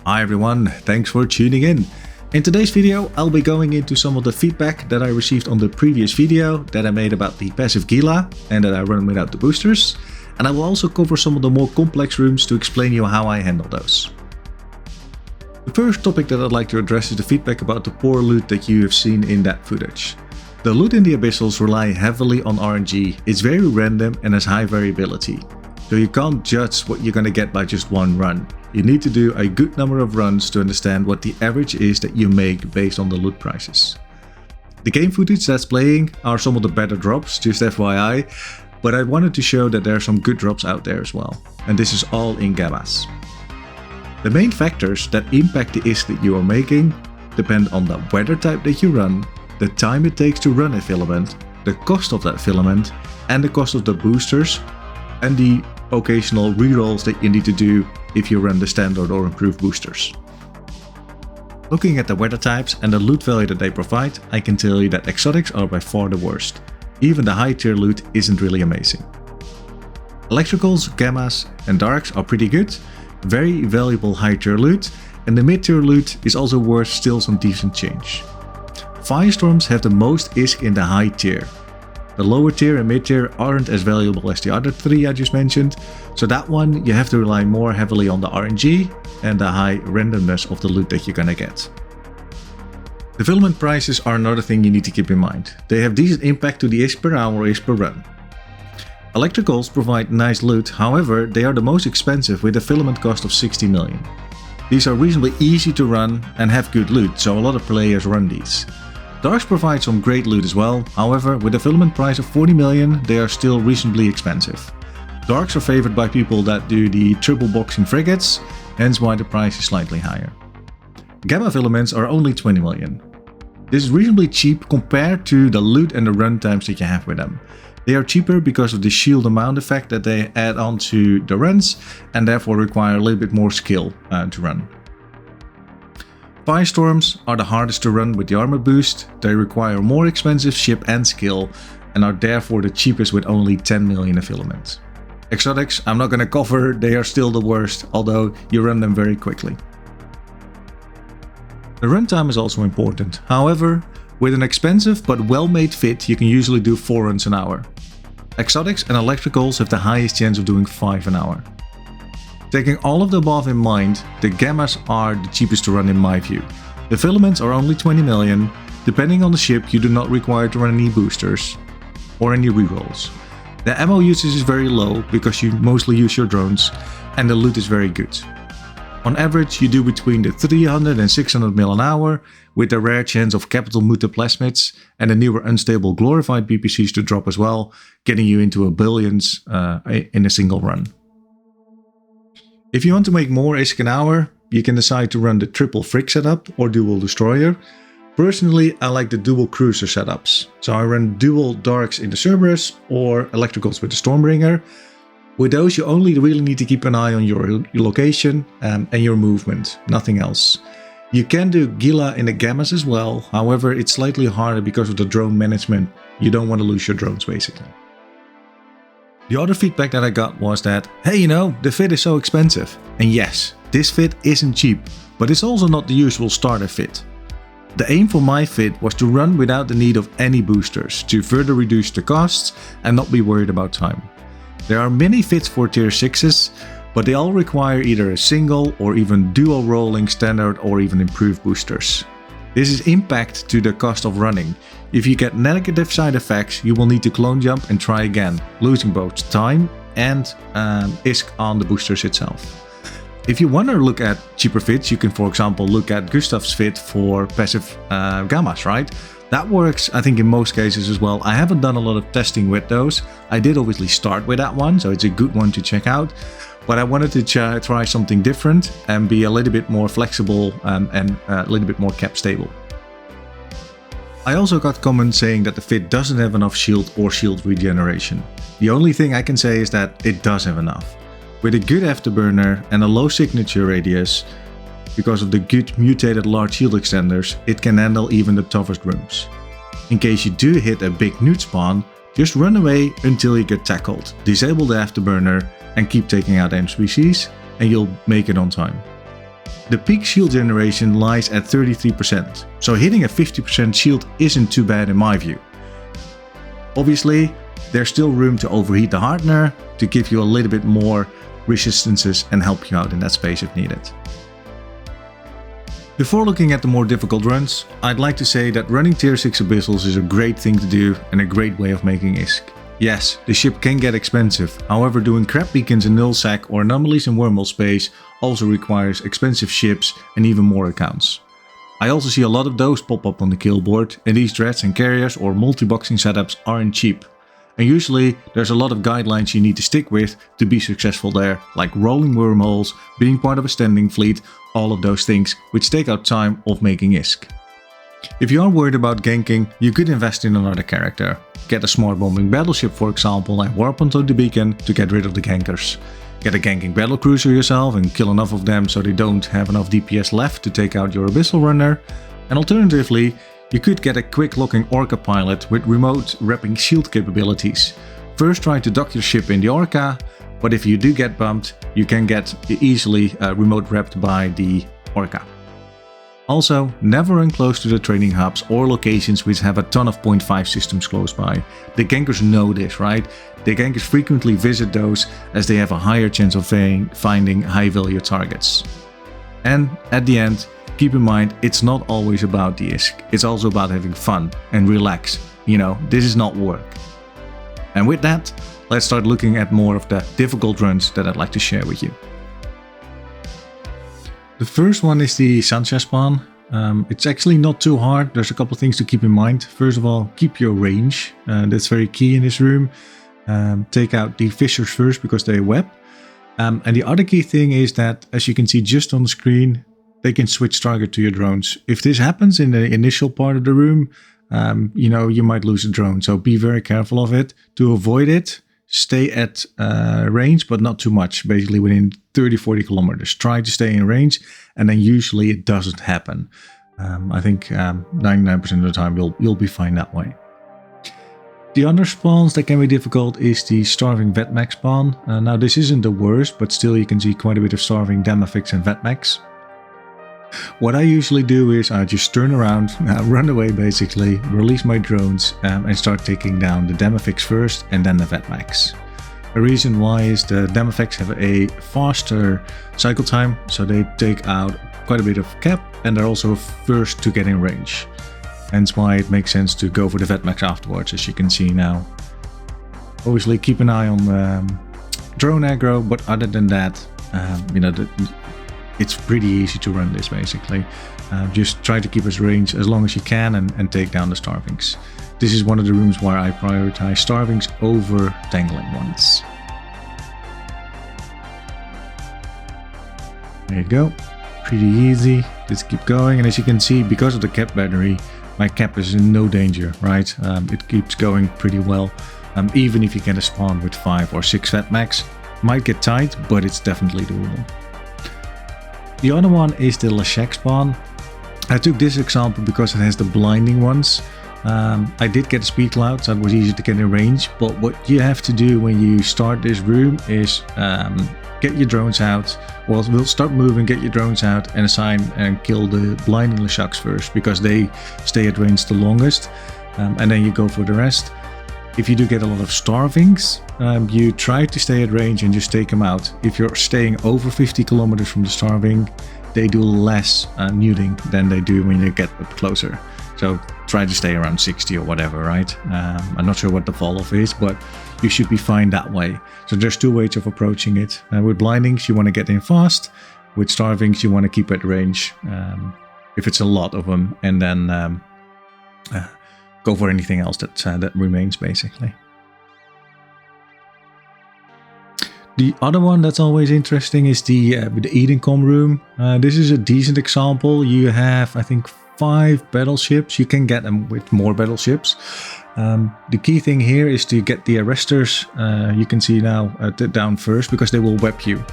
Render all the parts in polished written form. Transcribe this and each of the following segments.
Hi everyone, thanks for tuning in. In today's video, I'll be going into some of the feedback that I received on the previous video that I made about the Passive Gila and that I run without the boosters. And I will also cover some of the more complex rooms to explain you how I handle those. The first topic that I'd like to address is the feedback about the poor loot that you have seen in that footage. The loot in the Abyssals rely heavily on RNG, it's very random and has high variability. So you can't judge what you're gonna get by just one run. You need to do a good number of runs to understand what the average is that you make based on the loot prices. The game footage that's playing are some of the better drops, just FYI, but I wanted to show that there are some good drops out there as well. And this is all in gammas. The main factors that impact the ISK that you are making depend on the weather type that you run, the time it takes to run a filament, the cost of that filament, and the cost of the boosters, and the occasional rerolls that you need to do if you run the standard or improved boosters. Looking at the weather types and the loot value that they provide, I can tell you that exotics are by far the worst. Even the high tier loot isn't really amazing. Electricals, gammas and darks are pretty good, very valuable high tier loot, and the mid tier loot is also worth still some decent change. Firestorms have the most ISK in the high tier. The lower tier and mid tier aren't as valuable as the other three I just mentioned, so that one you have to rely more heavily on the RNG and the high randomness of the loot that you're gonna get. The filament prices are another thing you need to keep in mind. They have decent impact to the ISK per hour or ISK per run. Electricals provide nice loot, however they are the most expensive with a filament cost of 60 million. These are reasonably easy to run and have good loot, so a lot of players run these. Darks provide some great loot as well, however with a filament price of 40 million they are still reasonably expensive. Darks are favored by people that do the triple boxing frigates, hence why the price is slightly higher. Gamma filaments are only 20 million. This is reasonably cheap compared to the loot and the run times that you have with them. They are cheaper because of the shield amount effect that they add on to the runs and therefore require a little bit more skill to run. Firestorms are the hardest to run with the armor boost, they require more expensive ship and skill and are therefore the cheapest with only 10 million in filament. Exotics I'm not gonna cover, they are still the worst, although you run them very quickly. The runtime is also important, however, with an expensive but well-made fit you can usually do 4 runs an hour. Exotics and electricals have the highest chance of doing 5 an hour. Taking all of the above in mind, the gammas are the cheapest to run in my view. The filaments are only 20 million, depending on the ship you do not require to run any boosters or any rerolls. The ammo usage is very low because you mostly use your drones and the loot is very good. On average you do between the 300 and 600 mil an hour with the rare chance of capital mutaplasmids and the newer unstable glorified BPCs to drop as well, getting you into a billions in a single run. If you want to make more ISK an hour, you can decide to run the triple frig setup or dual destroyer. Personally, I like the dual cruiser setups. So I run dual darks in the Cerberus or electricals with the Stormbringer. With those you only really need to keep an eye on your location and your movement, nothing else. You can do Gila in the gammas as well, however it's slightly harder because of the drone management. You don't want to lose your drones basically. The other feedback that I got was that, hey the fit is so expensive. And yes, this fit isn't cheap, but it's also not the usual starter fit. The aim for my fit was to run without the need of any boosters, to further reduce the costs and not be worried about time. There are many fits for tier 6s, but they all require either a single or even dual rolling standard or even improved boosters. This is impact to the cost of running. If you get negative side effects, you will need to clone jump and try again, losing both time and ISK on the boosters itself. If you want to look at cheaper fits, you can for example look at Gustav's fit for passive gammas, right? That works I think in most cases as well. I haven't done a lot of testing with those. I did obviously start with that one, so it's a good one to check out. But I wanted to try something different and be a little bit more flexible and a little bit more cap stable. I also got comments saying that the fit doesn't have enough shield or shield regeneration. The only thing I can say is that it does have enough. With a good afterburner and a low signature radius, because of the good mutated large shield extenders, it can handle even the toughest rooms. In case you do hit a big newt spawn, just run away until you get tackled, disable the afterburner and keep taking out NPCs and you'll make it on time. The peak shield generation lies at 33%, so hitting a 50% shield isn't too bad in my view. Obviously, there's still room to overheat the hardener to give you a little bit more resistances and help you out in that space if needed. Before looking at the more difficult runs, I'd like to say that running tier 6 Abyssals is a great thing to do and a great way of making ISK. Yes, the ship can get expensive, however doing crab beacons in nullsec or anomalies in wormhole space also requires expensive ships and even more accounts. I also see a lot of those pop up on the kill board, and these dreads and carriers or multi-boxing setups aren't cheap. And usually there's a lot of guidelines you need to stick with to be successful there, like rolling wormholes, being part of a standing fleet, all of those things which take out time of making ISK. If you are worried about ganking, you could invest in another character. Get a smart bombing battleship for example and warp onto the beacon to get rid of the gankers. Get a ganking battlecruiser yourself and kill enough of them so they don't have enough DPS left to take out your Abyssal runner. And alternatively, you could get a quick locking Orca pilot with remote wrapping shield capabilities. First try to dock your ship in the Orca, but if you do get bumped, you can get easily remote wrapped by the Orca. Also, never run close to the training hubs or locations which have a ton of 0.5 systems close by. The gankers know this, right? The gankers frequently visit those as they have a higher chance of finding high value targets. And at the end, keep in mind, it's not always about the ISK, it's also about having fun and relax. You know, this is not work. And with that, let's start looking at more of the difficult runs that I'd like to share with you. The first one is the Sunshine spawn. It's actually not too hard, there's a couple of things to keep in mind. First of all, keep your range, that's very key in this room. Take out the fissures first because they web. And the other key thing is that, as you can see just on the screen, they can switch target to your drones. If this happens in the initial part of the room, you know, you might lose a drone. So be very careful of it. To avoid it, stay at range, but not too much. Basically within 30-40 kilometers. Try to stay in range, and then usually it doesn't happen. I think 99% of the time you'll be fine that way. The other spawns that can be difficult is the Starving Vetmax spawn. Now this isn't the worst, but still you can see quite a bit of Starving Damafix and Vetmax. What I usually do is I just turn around, run away basically, release my drones and start taking down the Damafix first and then the Vetmax. The reason why is the Damafix have a faster cycle time, so they take out quite a bit of cap and they're also first to get in range. Hence why it makes sense to go for the Vetmax afterwards, as you can see now. Obviously keep an eye on drone aggro, but other than that, you know, it's pretty easy to run this basically. Just try to keep as range as long as you can and take down the Starvings. This is one of the rooms where I prioritize Starvings over tangling ones. There you go. Pretty easy. Let's keep going. And as you can see, because of the cap battery, my cap is in no danger, right? It keeps going pretty well. Even if you get a spawn with 5 or 6 Vetmax, might get tight, but it's definitely doable. The other one is the Lashek spawn. I took this example because it has the blinding ones. I did get a speed cloud, so it was easy to get in range, but what you have to do when you start this room is get your drones out. Well, we'll start moving, get your drones out and assign and kill the blinding Lasheks first, because they stay at range the longest, and then you go for the rest. If you do get a lot of Starvings, you try to stay at range and just take them out. If you're staying over 50 kilometers from the Starving, they do less neuting than they do when you get up closer. So try to stay around 60 or whatever, right? I'm not sure what the fall off is, but you should be fine that way. So there's two ways of approaching it. With blindings, you want to get in fast. With Starvings, you want to keep at range, if it's a lot of them, and then go for anything else that remains, basically. The other one that's always interesting is the Edencom room. This is a decent example. You have, I think, 5 battleships. You can get them with more battleships. The key thing here is to get the arresters, you can see now, down first, because they will web you.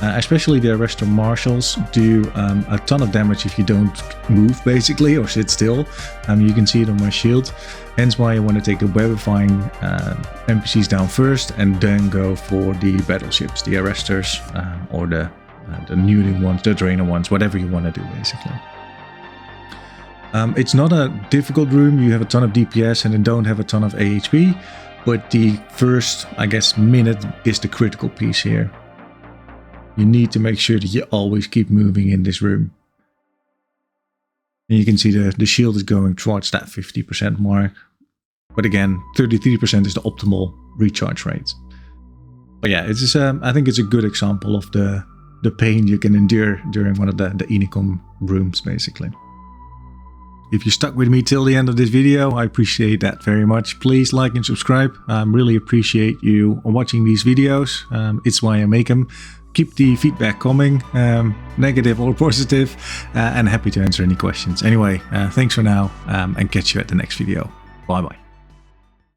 Especially the arrestor marshals do a ton of damage if you don't move, basically, or sit still. You can see it on my shield. Hence why you want to take the webifying NPCs down first and then go for the battleships, the arresters, or the the neuting ones, the drainer ones, whatever you want to do basically. It's not a difficult room. You have a ton of DPS and then don't have a ton of AHP, but the first, I guess, minute is the critical piece here. You need to make sure that you always keep moving in this room. And you can see the shield is going towards that 50% mark. But again, 33% is the optimal recharge rate. But yeah, it's just, I think it's a good example of the pain you can endure during one of the Enicom rooms, basically. If you stuck with me till the end of this video, I appreciate that very much. Please like and subscribe. I really appreciate you watching these videos. It's why I make them. Keep the feedback coming, negative or positive, and happy to answer any questions. Anyway, thanks for now, and catch you at the next video. Bye bye.